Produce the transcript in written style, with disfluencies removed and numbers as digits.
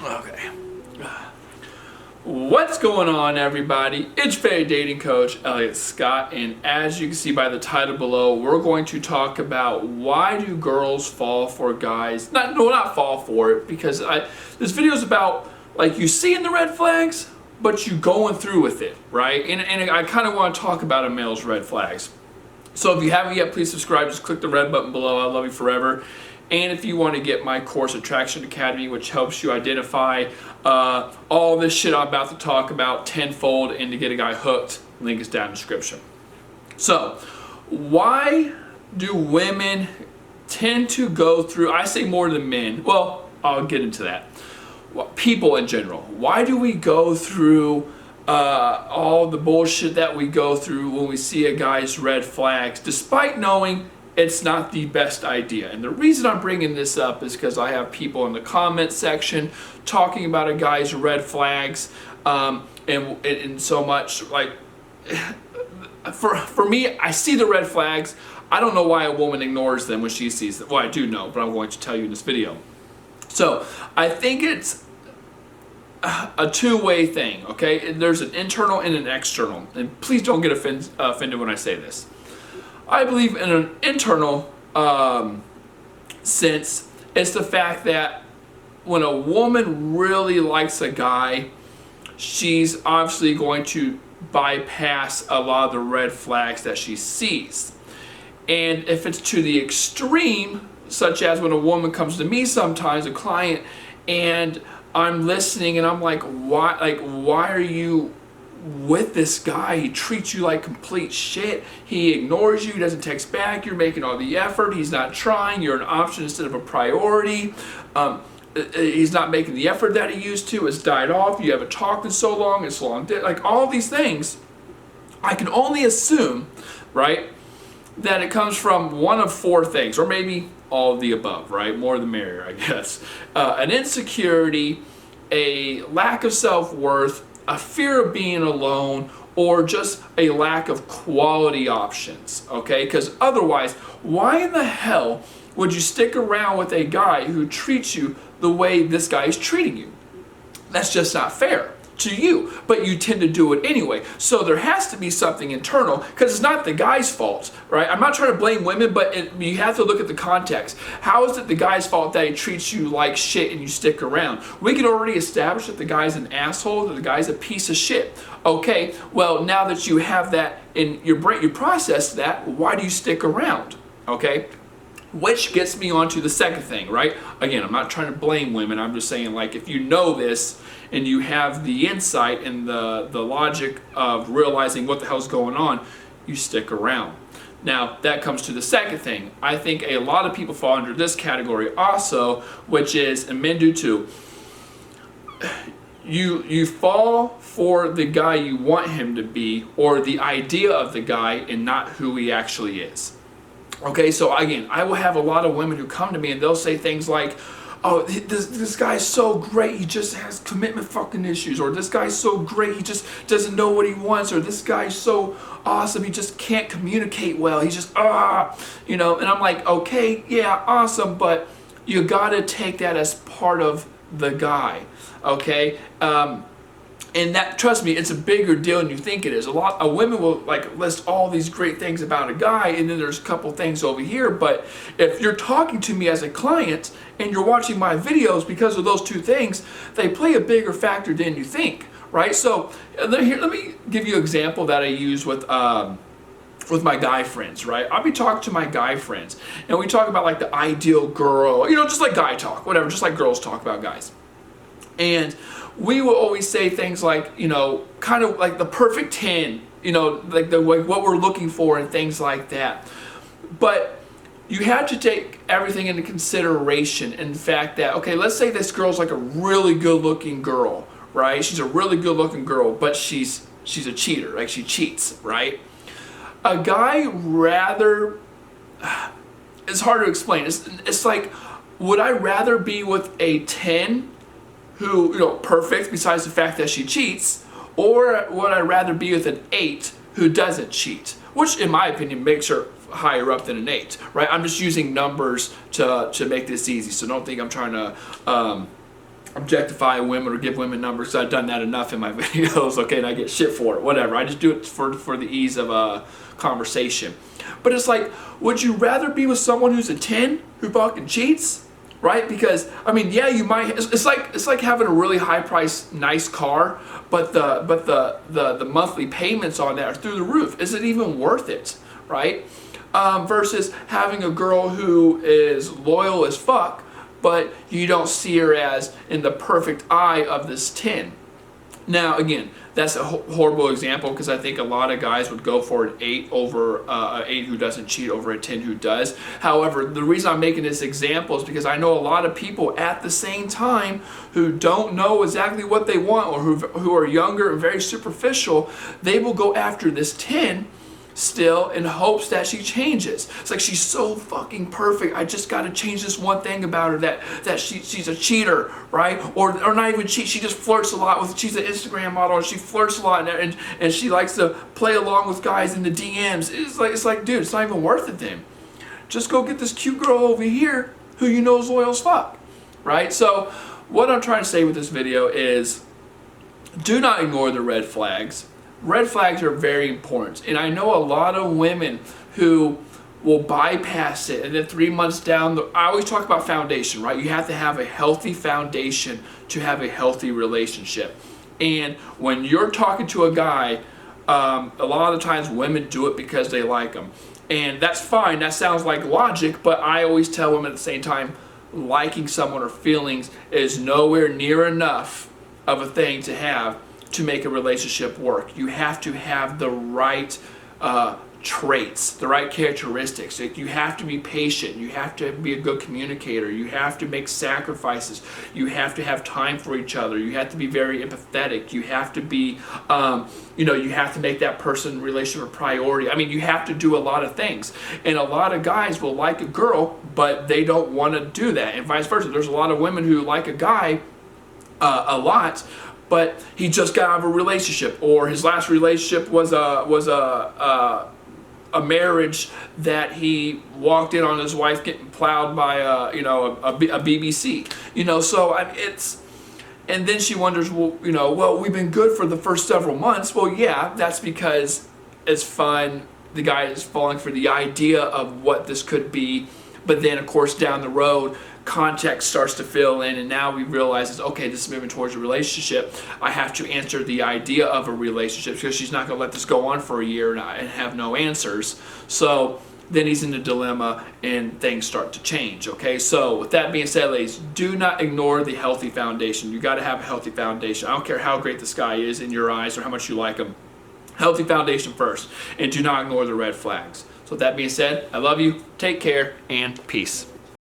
Okay. What's going on, everybody? It's Fade Dating Coach Elliott Scott, and as you can see by the title below, we're going to talk about why do girls fall for guys. Not fall for it, because this video is about, like, you seeing the red flags, but you going through with it, right? And I kind of want to talk about a male's red flags. So if you haven't yet, please subscribe. Just click the red button below. I love you forever. And if you want to get my course, Attraction Academy, which helps you identify all this shit I'm about to talk about tenfold and to get a guy hooked, link is down in the description. So, why do women tend to go through, I say more than men, well, I'll get into that. People in general, why do we go through all the bullshit that we go through when we see a guy's red flags, despite knowing it's not the best idea? And the reason I'm bringing this up is because I have people in the comment section talking about a guy's red flags, and so much, like, for me, I see the red flags. I don't know why a woman ignores them when she sees them. Well, I do know, but I'm going to tell you in this video. So I think it's a two-way thing, okay? There's an internal and an external, and please don't get offended when I say this. I believe in an internal sense, it's the fact that when a woman really likes a guy, she's obviously going to bypass a lot of the red flags that she sees. And if it's to the extreme, such as when a woman comes to me sometimes, a client, and I'm listening and I'm like, why are you with this guy? He treats you like complete shit. He ignores you. He doesn't text back. You're making all the effort. He's not trying. You're an option instead of a priority. He's not making the effort that he used to. It's died off. You haven't talked in so long. It's long dead. Like, all these things, I can only assume, right, that it comes from one of four things, or maybe all of the above, right? More the merrier, I guess. An insecurity, a lack of self-worth, a fear of being alone, or just a lack of quality options, okay? Because otherwise, why in the hell would you stick around with a guy who treats you the way this guy is treating you? That's just not fair to you, but you tend to do it anyway. So there has to be something internal, because it's not the guy's fault, right? I'm not trying to blame women, but you have to look at the context. How is it the guy's fault that he treats you like shit and you stick around? We can already establish that the guy's an asshole, that the guy's a piece of shit. Okay, well, now that you have that in your brain, you process that, why do you stick around? Okay? Which gets me on to the second thing, right? Again, I'm not trying to blame women. I'm just saying, like, if you know this and you have the insight and the logic of realizing what the hell's going on, you stick around. Now, that comes to the second thing. I think a lot of people fall under this category also, which is, and men do too, you fall for the guy you want him to be, or the idea of the guy, and not who he actually is. Okay, so again, I will have a lot of women who come to me and they'll say things like, oh, this guy's so great, he just has commitment fucking issues, or this guy's so great, he just doesn't know what he wants, or this guy's so awesome, he just can't communicate well, he just, you know, and I'm like, okay, yeah, awesome, but you gotta take that as part of the guy, okay? And that, trust me, it's a bigger deal than you think it is. A lot of women will, like, list all these great things about a guy, and then there's a couple things over here. But if you're talking to me as a client and you're watching my videos because of those two things, they play a bigger factor than you think, right? So let me give you an example that I use with my guy friends, right? I'll be talking to my guy friends, and we talk about, like, the ideal girl, you know, just like guy talk, whatever, just like girls talk about guys. And we will always say things like, you know, kind of like the perfect 10, you know, like what we're looking for and things like that. But you have to take everything into consideration, in the fact that, okay, let's say this girl's like a really good looking girl, right? She's a really good looking girl, but she's a cheater, like she cheats, right? A guy rather, it's hard to explain. It's like, would I rather be with a 10 who, you know, perfect besides the fact that she cheats, or would I rather be with an 8 who doesn't cheat? Which, in my opinion, makes her higher up than an 8, right? I'm just using numbers to make this easy, so don't think I'm trying to objectify women or give women numbers. I've done that enough in my videos, okay, and I get shit for it, whatever. I just do it for the ease of a conversation. But it's like, would you rather be with someone who's a 10 who fucking cheats? Right? Because I mean, yeah, you might. It's like having a really high priced, nice car, but the monthly payments on that are through the roof. Is it even worth it? Right? Versus having a girl who is loyal as fuck, but you don't see her as in the perfect eye of this 10. Now, again, that's a horrible example because I think a lot of guys would go for an 8 over an 8 who doesn't cheat over a 10 who does. However, the reason I'm making this example is because I know a lot of people at the same time who don't know exactly what they want, or who are younger and very superficial. They will go after this 10 still in hopes that she changes. It's like, she's so fucking perfect, I just got to change this one thing about her, that she's a cheater, right? Or not even cheat, she just flirts a lot she's an Instagram model and she flirts a lot, and she likes to play along with guys in the DMs. It's like, dude, it's not even worth it then. Just go get this cute girl over here who you know is loyal as fuck, right? So what I'm trying to say with this video is, do not ignore the red flags. Red flags are very important, and I know a lot of women who will bypass it, and then 3 months down, I always talk about foundation, right? You have to have a healthy foundation to have a healthy relationship. And when you're talking to a guy, a lot of times women do it because they like him, and that's fine. That sounds like logic, but I always tell women at the same time, liking someone or feelings is nowhere near enough of a thing to have to make a relationship work. You have to have the right traits, the right characteristics. You have to be patient. You have to be a good communicator. You have to make sacrifices. You have to have time for each other. You have to be very empathetic. You have to be, you have to make that person relationship a priority. I mean, you have to do a lot of things. And a lot of guys will like a girl, but they don't want to do that, and vice versa. There's a lot of women who like a guy a lot, but he just got out of a relationship, or his last relationship was a marriage that he walked in on his wife getting plowed by a BBC. So and then she wonders, well, we've been good for the first several months. Well, yeah, that's because it's fun. The guy is falling for the idea of what this could be, but then of course down the road, context starts to fill in, and now we realize, okay, this is moving towards a relationship. I have to answer the idea of a relationship, because she's not going to let this go on for a year and have no answers. So then he's in a dilemma and things start to change. Okay, so with that being said, ladies, do not ignore the healthy foundation. You got to have a healthy foundation. I don't care how great this guy is in your eyes or how much you like him. Healthy foundation first, and do not ignore the red flags. So with that being said, I love you, take care, and peace.